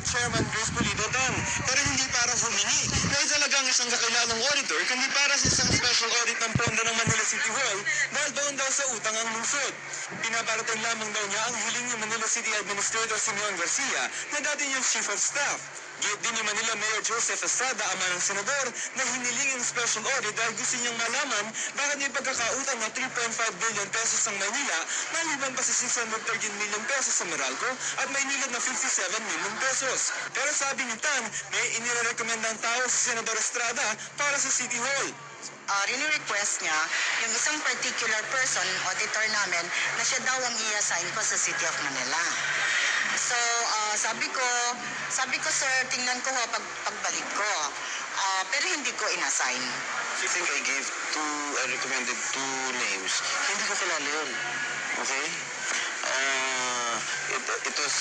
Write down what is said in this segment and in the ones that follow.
Chairman Grace Pulido Dan, pero hindi para humingi na italagang isang kakilalang auditor, kundi para sa isang special audit ng pondo ng Manila City Hall dahil baon daw sa utang ang lungsod. Pinaparating lamang daw niya ang hiling ni Manila City Administrator Simeon Garcia na dati niyang Chief of Staff. Gate din ni Manila Mayor Joseph Estrada, ama ng senador, na hiniling ang special audit dahil gusto niyang malaman bakit may pagkakautang ng 3.5 billion pesos ang Maynila maliban pa sa 613 million pesos sa Meralco at may nilad na 57 million pesos. Pero sabi ni Tan, may inirekomenda ang tao sa Senador Estrada para sa City Hall. Request niya yung isang particular person, auditor namin, na siya daw ang i-assign ko sa City of Manila. So, sabi ko, sir, tingnan ko ho pagbalik ko. Pero hindi ko in-assign. I think I recommended two names. Hindi ko kilala yun. Okay? It was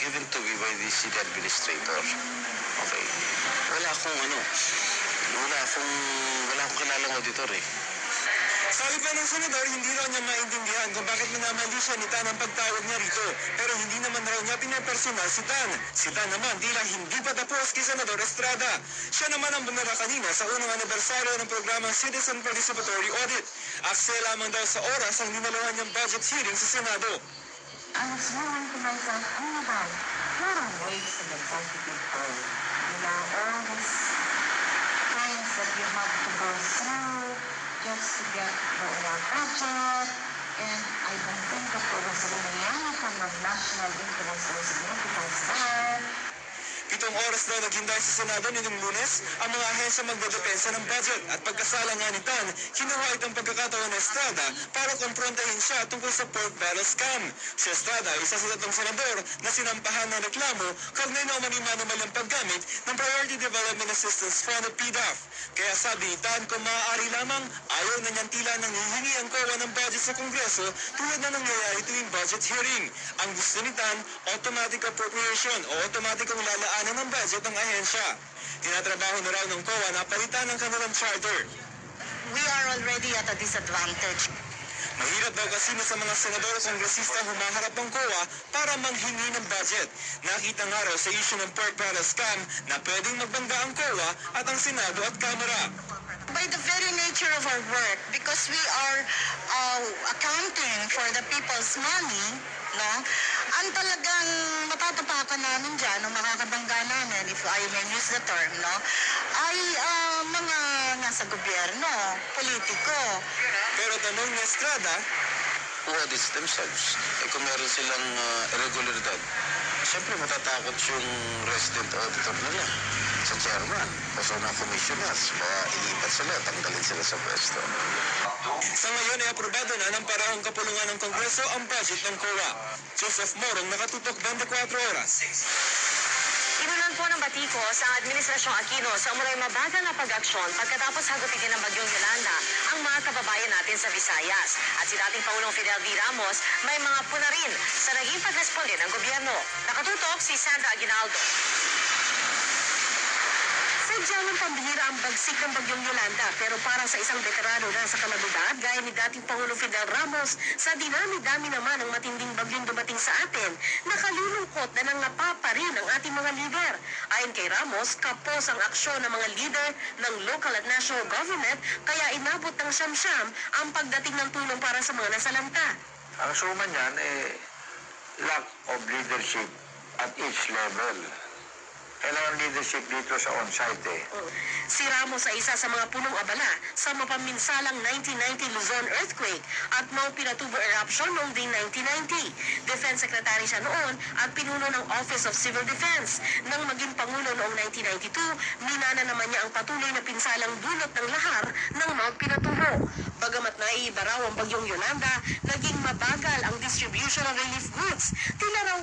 given to me by the city administrator. Okay? Wala akong kilalang auditor eh. Sabi pa ng senador, hindi raw niya maintindihan kung bakit minamali siya ni Tan ang pagtawag niya rito. Pero hindi naman raw niya pinapersonal si Tan. Si Tan naman tila hindi pa tapos kay Senador Estrada. Siya naman ang bunara kanina sa unang anibersaryo ng programang Citizen Participatory Audit. Akse lamang daw sa oras ang dinalawan niyang budget hearing sa Senado. I was wondering to myself, oh my, what a waste of a positive goal. You know, all these things that you have to go through just to get the budget, and I don't think that there was really any kind of national interest or significance there. 7 oras daw naghintay sa Senado nitong Lunes ang mga ahensya magdedepensa ng budget at pagkasala nga ni Tan, kinuha itong pagkakataon ng Estrada para komprontahin siya tungkol sa pork barrel scam. Si Estrada ay isa sa 3 senador na sinampahan ng reklamo kaugnay na umani-manumal ang paggamit ng Priority Development Assistance Fund o PDAF. Kaya sabi ni Tan, kung maaari lamang, ayaw na niyang tila nang hihingi ang COA ng budget sa Kongreso tulad na nangyayari tuwing budget hearing. Ang gusto ni Tan, automatic appropriation o automatikong lalaanan ng budget ng ahensya. Tinatrabaho na raw ng COA na palitan ng kanilang charter. We are already at a disadvantage. Mahirap daw kasi na sa mga senador at kongresista humaharap ng COA para manghingi ng budget. Nakita nga raw sa issue ng pork barrel scam na pwedeng magbangga ang COA at ang Senado at Kamara. By the very nature of our work, because we are accounting for the people's money, no? Ang talagang matatapakan namin dyan, o makakabangga namin, if I may use the term, no? Ay mga nasa gobyerno, politiko. Pero tanong ni Estrada, Who audits themselves? Kung meron silang irregularidad, siyempre matatakot yung resident auditor nila sa chairman o sa mga commissioners. Kaya ilipat sila, tanggalin sila sa pwesto. sa ngayon ay aprobado na ng parahong kapulungan ng Kongreso ang budget ng COA. Joseph Morong, nakatutok 24 oras. Inulan po ng batikos ang Administrasyong Aquino sa umuray mabagal na pag-aksyon pagkatapos hagupitin ng Bagyong Yolanda ang mga kababayan natin sa Visayas. At si dating Pangulong Fidel V. Ramos may mga puna rin sa naging pagresponde ng gobyerno. Nakatutok si Sandra Aguinaldo. Sadyang ng pambihira ang bagsik ng Bagyong Yolanda, pero para sa isang veterano na sa kalamidad, gaya ni dating Pangulong Fidel Ramos, sa dinami-dami naman ang matinding bagyong dumating sa atin, nakalulungkot na nangapa pa rin ang ating mga lider. Ayon kay Ramos, kapos ang aksyon ng mga lider ng local at national government, kaya inabot ng siyam-siyam ang pagdating ng tulong para sa mga nasalanta. Ang suma niyan lack of leadership at each level. Kailangan leadership dito sa on-site Si Ramos ay isa sa mga punong abala sa mapaminsalang 1990 Luzon earthquake at Mount Pinatubo eruption noong din 1990. Defense Secretary siya noon at pinuno ng Office of Civil Defense. Nang maging Pangulo noong 1992, minana naman niya ang patuloy na pinsalang dulot ng lahar ng Mount Pinatubo. Bagamat naiiba raw ang Bagyong Yolanda, naging mabagal ang distribution ng relief goods. Tila raw